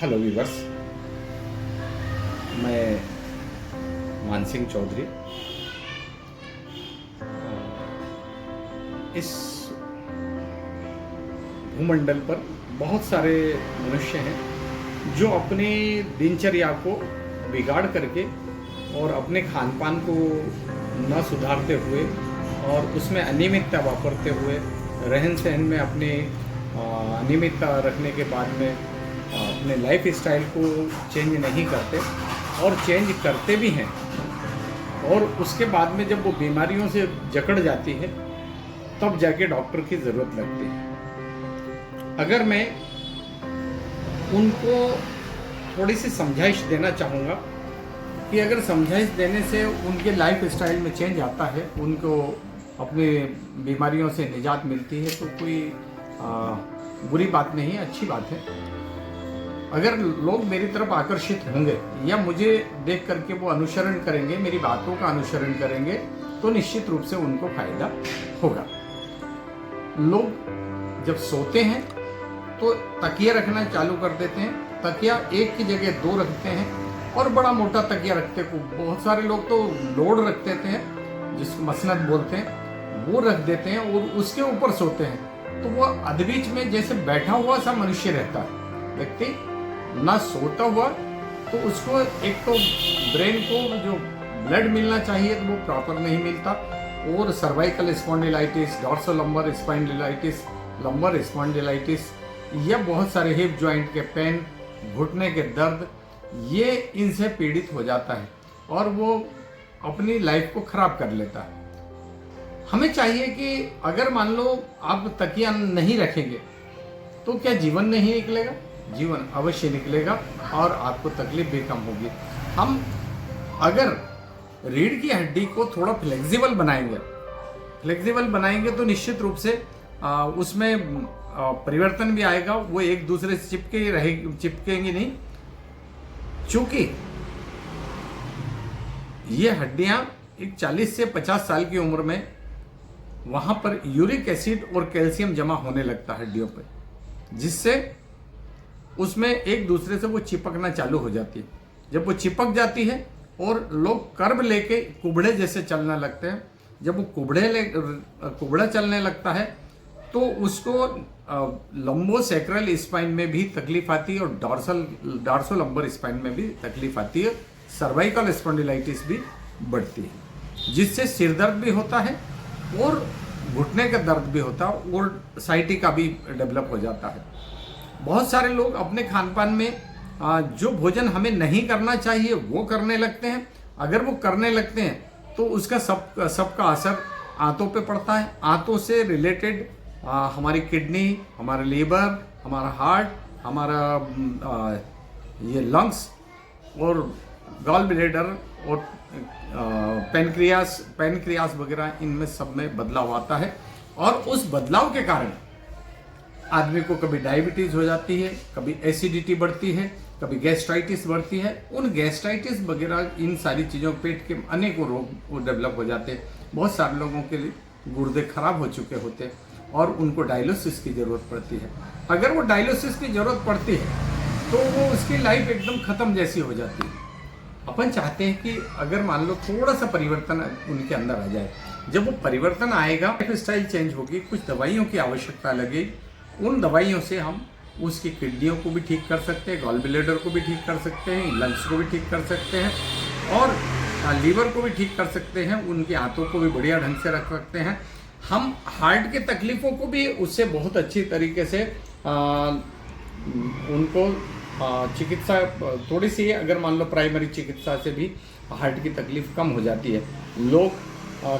Hello viewers, मैं मान सिंह चौधरी। इस भूमंडल पर बहुत सारे मनुष्य हैं जो अपनी दिनचर्या को बिगाड़ करके और अपने खान पान को न सुधारते हुए और उसमें अनियमितता वापरते हुए रहन सहन में अपने अनियमितता रखने के बाद में अपने लाइफ स्टाइल को चेंज नहीं करते और चेंज करते भी हैं और उसके बाद में जब वो बीमारियों से जकड़ जाती है तब जाके डॉक्टर की ज़रूरत लगती है। अगर मैं उनको थोड़ी सी समझाइश देना चाहूँगा कि अगर समझाइश देने से उनके लाइफ स्टाइल में चेंज आता है, उनको अपनी बीमारियों से निजात मिलती है, तो कोई बुरी बात नहीं है, अच्छी बात है। अगर लोग मेरी तरफ आकर्षित होंगे या मुझे देख करके वो अनुसरण करेंगे, मेरी बातों का अनुसरण करेंगे, तो निश्चित रूप से उनको फायदा होगा। लोग जब सोते हैं तो तकिया रखना चालू कर देते हैं। तकिया एक की जगह दो रखते हैं और बड़ा मोटा तकिया रखते हैं। बहुत सारे लोग तो लोड रख देते हैं, जिसको मसनद बोलते हैं, वो रख देते हैं और उसके ऊपर सोते हैं। तो वो अधबीच में जैसे बैठा हुआ सा मनुष्य रहता है। व्यक्ति ना सोता हुआ, तो उसको एक तो ब्रेन को जो ब्लड मिलना चाहिए तो वो प्रॉपर नहीं मिलता, और सर्वाइकल स्पॉन्डिलाइटिस, डॉर्सोलंबर स्पाइंडिलाइटिस, लंबर स्पॉन्डिलाइटिस, या बहुत सारे हिप जॉइंट के पेन, घुटने के दर्द, ये इनसे पीड़ित हो जाता है और वो अपनी लाइफ को खराब कर लेता है। हमें चाहिए कि अगर मान लो आप तकिया नहीं रखेंगे तो क्या जीवन नहीं निकलेगा? जीवन अवश्य निकलेगा और आपको तकलीफ भी कम होगी। हम अगर रीढ़ की हड्डी को थोड़ा फ्लेक्सिबल बनाएंगे तो निश्चित रूप से उसमें परिवर्तन भी आएगा। वो एक दूसरे से चिपकेंगे नहीं, क्योंकि ये हड्डियां एक 40 से 50 साल की उम्र में वहां पर यूरिक एसिड और कैल्शियम जमा होने लगता है हड्डियों पर, जिससे उसमें एक दूसरे से वो चिपकना चालू हो जाती है। जब वो चिपक जाती है और लोग कर्व लेके कुबड़े जैसे चलने लगते हैं, जब वो कुबड़ा चलने लगता है तो उसको लंबोसेक्रल स्पाइन में भी तकलीफ आती है और डॉर्सोलंबर स्पाइन में भी तकलीफ आती है। सर्वाइकल स्पॉन्डिलाइटिस भी बढ़ती है, जिससे सिर दर्द भी होता है और घुटने का दर्द भी होता है और साइटिका भी डेवलप हो जाता है। बहुत सारे लोग अपने खान पान में जो भोजन हमें नहीं करना चाहिए वो करने लगते हैं। अगर वो करने लगते हैं तो उसका सबका असर आंतों पे पड़ता है। आंतों से रिलेटेड हमारी किडनी, हमारा लीवर, हमारा हार्ट, हमारा ये लंग्स और गॉल ब्लैडर और पेनक्रियास वगैरह, इनमें सब में बदलाव आता है और उस बदलाव के कारण आदमी को कभी डायबिटीज हो जाती है, कभी एसिडिटी बढ़ती है, कभी गैस्ट्राइटिस बढ़ती है। उन गैस्ट्राइटिस वगैरह इन सारी चीज़ों, पेट के अनेकों रोग डेवलप हो जाते हैं। बहुत सारे लोगों के लिए गुर्दे खराब हो चुके होते हैं और उनको डायलिसिस की ज़रूरत पड़ती है। अगर वो डायलिसिस की ज़रूरत पड़ती है तो वो उसकी लाइफ एकदम ख़त्म जैसी हो जाती है। अपन चाहते हैं कि अगर मान लो थोड़ा सा परिवर्तन उनके अंदर आ जाए। जब वो परिवर्तन आएगा, लाइफ स्टाइल चेंज होगी, कुछ दवाइयों की आवश्यकता लगेगी। उन दवाइयों से हम उसकी किडनियों को भी ठीक कर सकते हैं, गॉल ब्लैडर को भी ठीक कर सकते हैं, लंग्स को भी ठीक कर सकते हैं और लीवर को भी ठीक कर सकते हैं। उनकी आंतों को भी बढ़िया ढंग से रख सकते हैं। हम हार्ट की तकलीफ़ों को भी उससे बहुत अच्छी तरीके से उनको चिकित्सा थोड़ी सी, अगर मान लो प्राइमरी चिकित्सा से भी हार्ट की तकलीफ कम हो जाती है। लोग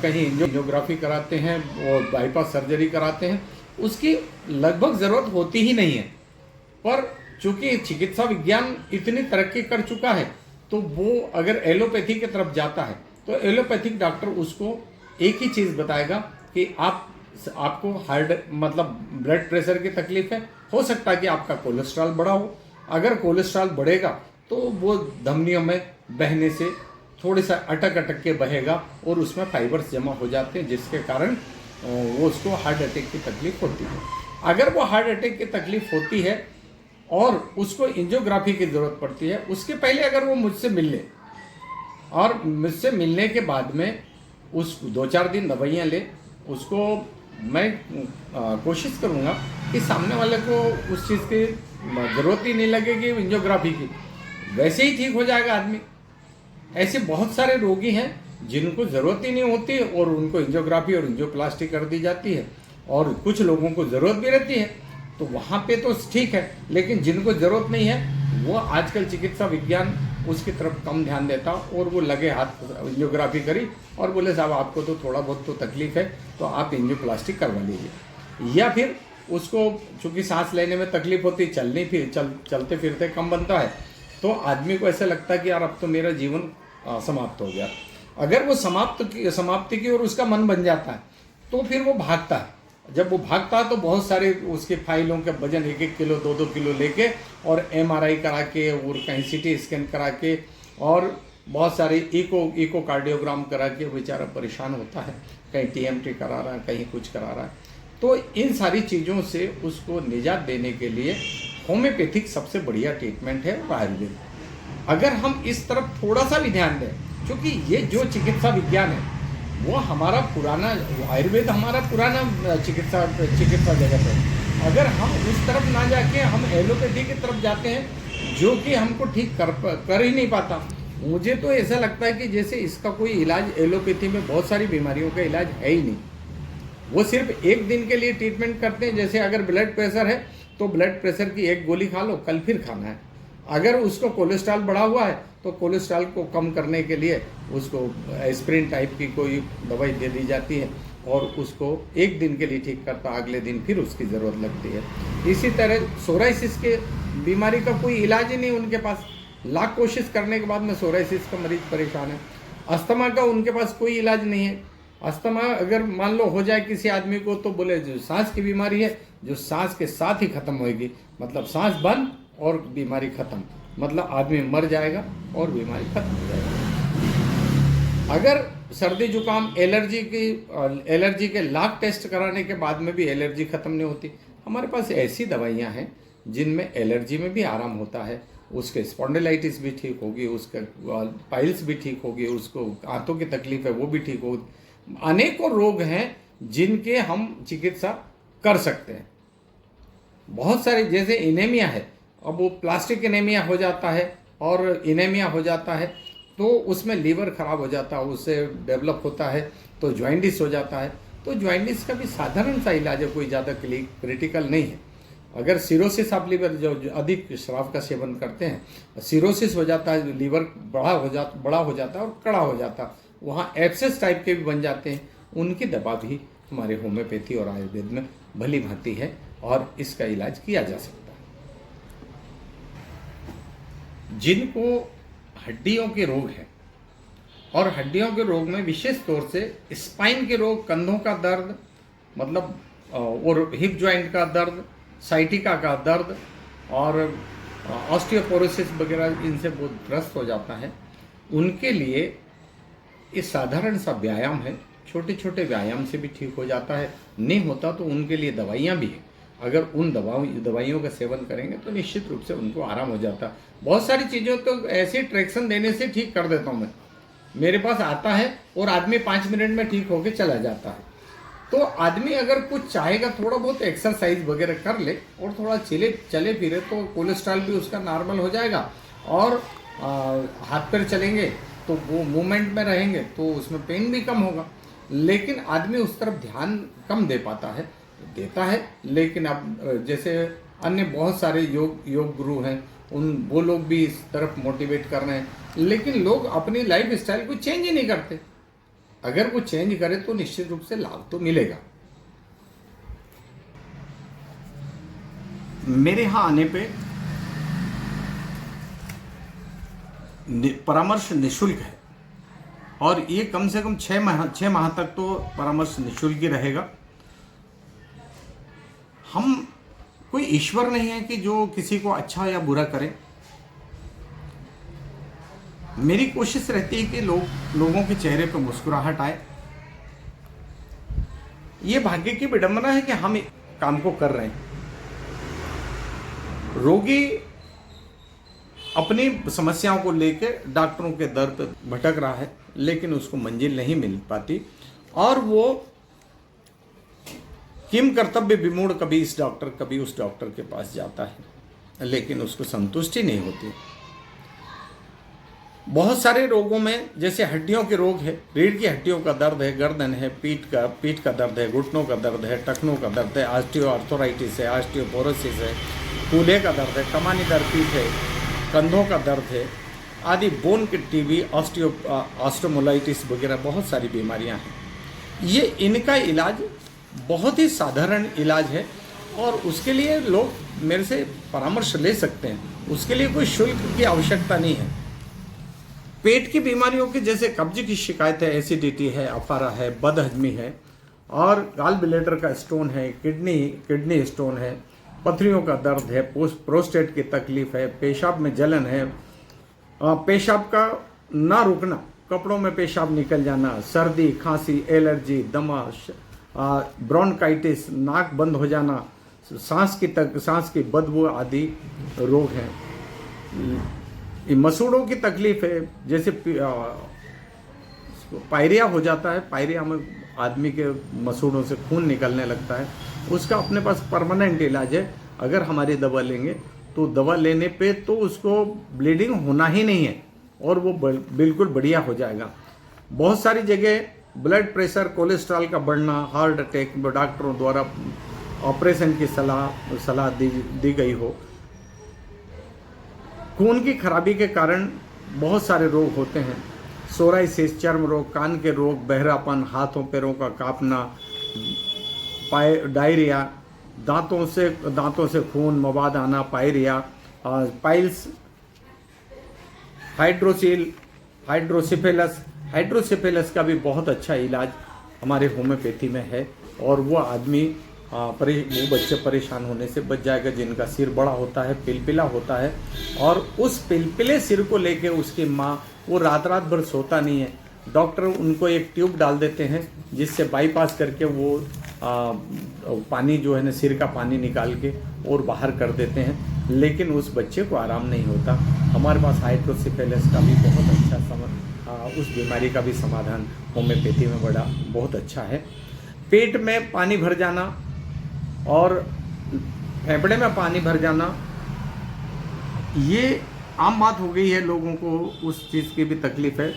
कहीं एंजियोग्राफी कराते हैं और बाईपास सर्जरी कराते हैं, उसकी लगभग ज़रूरत होती ही नहीं है। पर चूंकि चिकित्सा विज्ञान इतनी तरक्की कर चुका है तो वो अगर एलोपैथी की तरफ जाता है तो एलोपैथिक डॉक्टर उसको एक ही चीज़ बताएगा कि आपको हार्ट मतलब ब्लड प्रेशर की तकलीफ है, हो सकता है कि आपका कोलेस्ट्रॉल बढ़ा हो। अगर कोलेस्ट्रॉल बढ़ेगा तो वो धमनियों में बहने से थोड़ी सा अटक के बहेगा और उसमें फाइबर्स जमा हो जाते हैं, जिसके कारण वो उसको हार्ट अटैक की तकलीफ होती है। अगर वो हार्ट अटैक की तकलीफ होती है और उसको एंजियोग्राफी की ज़रूरत पड़ती है, उसके पहले अगर वो मुझसे मिल ले और मुझसे मिलने के बाद में उस 2-4 दिन दवाइयाँ ले, उसको मैं कोशिश करूँगा कि सामने वाले को उस चीज़ की ज़रूरत ही नहीं लगेगी एंजियोग्राफी की, वैसे ही ठीक हो जाएगा आदमी। ऐसे बहुत सारे रोगी हैं जिनको ज़रूरत ही नहीं होती और उनको एंजियोग्राफी और एंजियोप्लास्टी कर दी जाती है, और कुछ लोगों को ज़रूरत भी रहती है, तो वहाँ पे तो ठीक है। लेकिन जिनको ज़रूरत नहीं है वो आजकल चिकित्सा विज्ञान उसकी तरफ कम ध्यान देता, और वो लगे हाथ एंजियोग्राफी करी और बोले साहब आपको तो थोड़ा बहुत तो तकलीफ है तो आप एंजियोप्लास्टी करवा लीजिए। या फिर उसको चूँकि सांस लेने में तकलीफ होती, चलते फिरते कम बनता है, तो आदमी को ऐसा लगता है कि यार अब तो मेरा जीवन समाप्त हो गया। अगर वो समाप्ति की और उसका मन बन जाता है तो फिर वो भागता है। जब वो भागता है तो बहुत सारे उसके फाइलों के वजन 1-1 किलो 2-2 किलो लेके और एमआरआई करा के और कहीं सीटी स्कैन करा के और बहुत सारे इको कार्डियोग्राम करा के बेचारा परेशान होता है, कहीं टीएमटी करा रहा है, कहीं कुछ करा रहा है। तो इन सारी चीज़ों से उसको निजात देने के लिए होम्योपैथिक सबसे बढ़िया ट्रीटमेंट है, आयुर्वेद। अगर हम इस तरफ थोड़ा सा भी ध्यान दें, क्योंकि ये जो चिकित्सा विज्ञान है वो हमारा पुराना, आयुर्वेद हमारा पुराना चिकित्सा जगत है। अगर हम उस तरफ ना जाके हम एलोपैथी की तरफ जाते हैं जो कि हमको ठीक कर ही नहीं पाता। मुझे तो ऐसा लगता है कि जैसे इसका कोई इलाज, एलोपैथी में बहुत सारी बीमारियों का इलाज है ही नहीं, वो सिर्फ एक दिन के लिए ट्रीटमेंट करते हैं। जैसे अगर ब्लड प्रेशर है तो ब्लड प्रेशर की एक गोली खा लो, कल फिर खाना है। अगर उसको कोलेस्ट्रॉल बढ़ा हुआ है तो कोलेस्ट्रॉल को कम करने के लिए उसको एस्प्रिन टाइप की कोई दवाई दे दी जाती है और उसको एक दिन के लिए ठीक करता, अगले दिन फिर उसकी ज़रूरत लगती है। इसी तरह सोराइसिस के बीमारी का कोई इलाज ही नहीं उनके पास, लाख कोशिश करने के बाद में सोराइसिस का मरीज परेशान है। अस्थमा का उनके पास कोई इलाज नहीं है। अस्थमा अगर मान लो हो जाए किसी आदमी को तो बोले जो सांस की बीमारी है, जो सांस के साथ ही खत्म होएगी, मतलब सांस बंद और बीमारी खत्म, मतलब आदमी मर जाएगा और बीमारी खत्म हो जाएगी। अगर सर्दी जुकाम एलर्जी के लाख टेस्ट कराने के बाद में भी एलर्जी खत्म नहीं होती, हमारे पास ऐसी दवाइयां हैं जिनमें एलर्जी में भी आराम होता है, उसके स्पॉन्डिलाइटिस भी ठीक होगी, उसका पाइल्स भी ठीक होगी, उसको आंतों की तकलीफ है वो भी ठीक होगी। अनेकों रोग हैं जिनके हम चिकित्सा कर सकते हैं। बहुत सारे, जैसे इनेमिया है, अब वो प्लास्टिक एनीमिया हो जाता है और इनेमिया हो जाता है तो उसमें लीवर खराब हो जाता है, उससे डेवलप होता है तो जॉइंटिस हो जाता है। तो जॉइंटिस का भी साधारण सा इलाज है, कोई ज़्यादा क्रिटिकल नहीं है। अगर सिरोसिस आप लीवर जो अधिक शराब का सेवन करते हैं, सिरोसिस हो जाता है, लीवर बड़ा हो जाता है और कड़ा हो जाता है, वहाँ एब्सेस टाइप के भी बन जाते हैं, उनकी दवा भी हमारे होम्योपैथी और आयुर्वेद में भली भांति है और इसका इलाज किया जा सकता है। जिनको हड्डियों के रोग हैं और हड्डियों के रोग में विशेष तौर से स्पाइन के रोग, कंधों का दर्द मतलब और हिप जॉइंट का दर्द, साइटिका का दर्द और ऑस्टियोपोरोसिस वगैरह, इनसे बहुत ग्रस्त हो जाता है, उनके लिए ये साधारण सा व्यायाम है। छोटे छोटे व्यायाम से भी ठीक हो जाता है, नहीं होता तो उनके लिए दवाइयाँ भी हैं। अगर उन दवाइयों का सेवन करेंगे तो निश्चित रूप से उनको आराम हो जाता है। बहुत सारी चीज़ों तो ऐसे ट्रैक्शन देने से ठीक कर देता हूँ मैं, मेरे पास आता है और आदमी 5 मिनट में ठीक होके चला जाता है। तो आदमी अगर कुछ चाहेगा, थोड़ा बहुत एक्सरसाइज वगैरह कर ले और थोड़ा चले फिरे तो कोलेस्ट्रॉल भी उसका नॉर्मल हो जाएगा और हाथ पैर चलेंगे तो वो मूवमेंट में रहेंगे तो उसमें पेन भी कम होगा। लेकिन आदमी उस तरफ ध्यान कम दे पाता है, देता है, लेकिन अब जैसे अन्य बहुत सारे योग गुरु हैं, वो लोग भी इस तरफ मोटिवेट कर रहे हैं, लेकिन लोग अपनी लाइफ स्टाइल को चेंज ही नहीं करते। अगर वो चेंज करे तो निश्चित रूप से लाभ तो मिलेगा। मेरे यहाँ आने पे परामर्श निःशुल्क है और ये कम से कम 6 माह तक तो परामर्श निःशुल्क ही रहेगा। हम कोई ईश्वर नहीं है कि जो किसी को अच्छा या बुरा करे। मेरी कोशिश रहती है कि लोगों के चेहरे पर मुस्कुराहट आए। ये भाग्य की विडंबना है कि हम काम को कर रहे हैं। रोगी अपनी समस्याओं को लेकर डॉक्टरों के दर पर भटक रहा है, लेकिन उसको मंजिल नहीं मिल पाती और वो किम कर्तव्य विमूढ़ कभी इस डॉक्टर कभी उस डॉक्टर के पास जाता है, लेकिन उसको संतुष्टि नहीं होती। बहुत सारे रोगों में जैसे हड्डियों के रोग है, रीढ़ की हड्डियों का दर्द है, गर्दन है, पीठ का दर्द है, घुटनों का दर्द है, टखनों का दर्द है, ऑस्टियोआर्थराइटिस है, ऑस्टियोपोरोसिस है, कूल्हे का दर्द है, कमानीदार पीठ है, कंधों का दर्द है आदि, बोन की टीबी, ऑस्टियोमोलाइटिस वगैरह बहुत सारी बीमारियां हैं। ये इनका इलाज बहुत ही साधारण इलाज है और उसके लिए लोग मेरे से परामर्श ले सकते हैं, उसके लिए कोई शुल्क की आवश्यकता नहीं है। पेट की बीमारियों की जैसे कब्ज की शिकायत है, एसिडिटी है, अफारा है, बदहजमी है और गाल ब्लैडर का स्टोन है, किडनी स्टोन है, पथरियों का दर्द है, प्रोस्टेट की तकलीफ है, पेशाब में जलन है, पेशाब का ना रुकना, कपड़ों में पेशाब निकल जाना, सर्दी, खांसी, एलर्जी, दमा, ब्रोंकाइटिस, नाक बंद हो जाना, सांस की बदबू आदि रोग हैं। मसूड़ों की तकलीफ है, जैसे पायरिया हो जाता है, पायरिया में आदमी के मसूड़ों से खून निकलने लगता है, उसका अपने पास परमानेंट इलाज है। अगर हमारी दवा लेंगे तो दवा लेने पे तो उसको ब्लीडिंग होना ही नहीं है और वो बिल्कुल बढ़िया हो जाएगा। बहुत सारी जगह ब्लड प्रेशर, कोलेस्ट्रॉल का बढ़ना, हार्ट अटैक, डॉक्टरों द्वारा ऑपरेशन की सलाह दी गई हो। खून की खराबी के कारण बहुत सारे रोग होते हैं, सोराइसिस, चर्म रोग, कान के रोग, बहरापन, हाथों पैरों का कांपना, डायरिया, दांतों से खून मवाद आना, पायरिया, पाइल्स, हाइड्रोसिफेलस का भी बहुत अच्छा इलाज हमारे होम्योपैथी में है और वो आदमी वो बच्चे परेशान होने से बच जाएगा जिनका सिर बड़ा होता है, पिलपिला होता है और उस पिलपिले सिर को लेके उसकी माँ वो रात भर सोता नहीं है। डॉक्टर उनको एक ट्यूब डाल देते हैं जिससे बाईपास करके वो पानी जो है ना, सिर का पानी निकाल के और बाहर कर देते हैं, लेकिन उस बच्चे को आराम नहीं होता। हमारे पास हाइड्रोसिफेलस का भी बहुत अच्छा उस बीमारी का भी समाधान होम्योपैथी में बहुत अच्छा है। पेट में पानी भर जाना और फेफड़े में पानी भर जाना ये आम बात हो गई है, लोगों को उस चीज़ की भी तकलीफ है।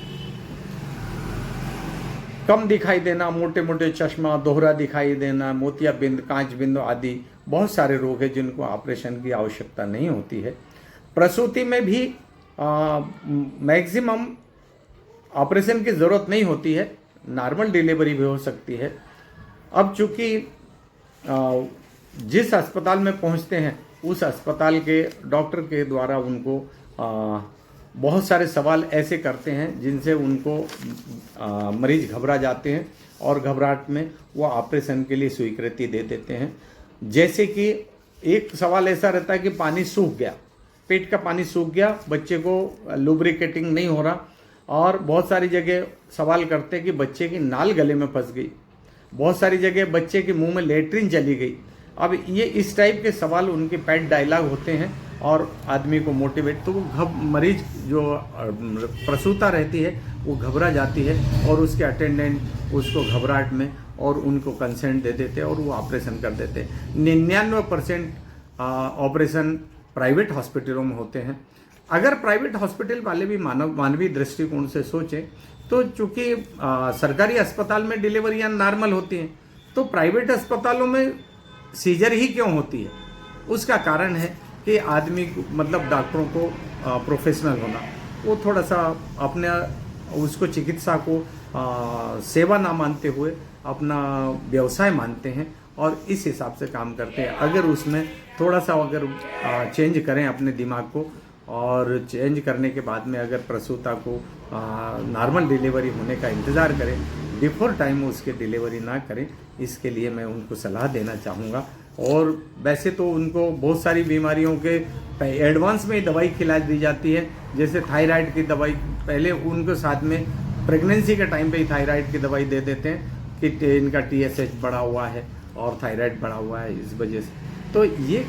कम दिखाई देना, मोटे मोटे चश्मा, दोहरा दिखाई देना, मोतियाबिंद, कांच बिंदु आदि बहुत सारे रोग हैं जिनको ऑपरेशन की आवश्यकता नहीं होती है। प्रसूति में भी मैक्सिमम ऑपरेशन की ज़रूरत नहीं होती है, नॉर्मल डिलीवरी भी हो सकती है। अब चूँकि जिस अस्पताल में पहुंचते हैं उस अस्पताल के डॉक्टर के द्वारा उनको बहुत सारे सवाल ऐसे करते हैं जिनसे उनको मरीज घबरा जाते हैं और घबराहट में वो ऑपरेशन के लिए स्वीकृति दे देते हैं। जैसे कि एक सवाल ऐसा रहता है कि पानी सूख गया, पेट का पानी सूख गया, बच्चे को लुब्रिकेटिंग नहीं हो रहा, और बहुत सारी जगह सवाल करते हैं कि बच्चे की नाल गले में फंस गई, बहुत सारी जगह बच्चे के मुंह में लेट्रिन चली गई। अब ये इस टाइप के सवाल उनके पेट डायलॉग होते हैं और आदमी को मोटिवेट, तो वो मरीज जो प्रसूता रहती है वो घबरा जाती है और उसके अटेंडेंट उसको घबराहट में और उनको कंसेंट दे देते हैं और वो ऑपरेशन कर देते हैं। 99% ऑपरेशन प्राइवेट हॉस्पिटलों में होते हैं। अगर प्राइवेट हॉस्पिटल वाले भी मानवीय दृष्टिकोण से सोचें तो चूंकि सरकारी अस्पताल में डिलीवरियां नॉर्मल होती हैं, तो प्राइवेट अस्पतालों में सीजर ही क्यों होती है? उसका कारण है कि आदमी मतलब डॉक्टरों को प्रोफेशनल होना, वो थोड़ा सा अपने उसको चिकित्सा को सेवा ना मानते हुए अपना व्यवसाय मानते हैं और इस हिसाब से काम करते हैं। अगर उसमें थोड़ा सा अगर चेंज करें अपने दिमाग को और चेंज करने के बाद में अगर प्रसूता को नॉर्मल डिलीवरी होने का इंतज़ार करें, बिफोर टाइम उसके डिलीवरी ना करें, इसके लिए मैं उनको सलाह देना चाहूँगा। और वैसे तो उनको बहुत सारी बीमारियों के एडवांस में दवाई खिला दी जाती है, जैसे थायराइड की दवाई पहले उनको साथ में प्रेगनेंसी के टाइम पे ही थायराइड की दवाई दे देते हैं कि इनका TSH बढ़ा हुआ है और थायराइड बढ़ा हुआ है इस वजह से। तो ये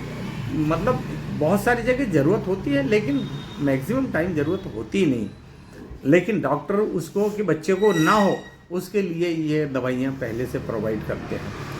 मतलब बहुत सारी जगह ज़रूरत होती है, लेकिन मैक्सिमम टाइम ज़रूरत होती ही नहीं। लेकिन डॉक्टर उसको कि बच्चे को ना हो, उसके लिए ये दवाइयाँ पहले से प्रोवाइड करते हैं।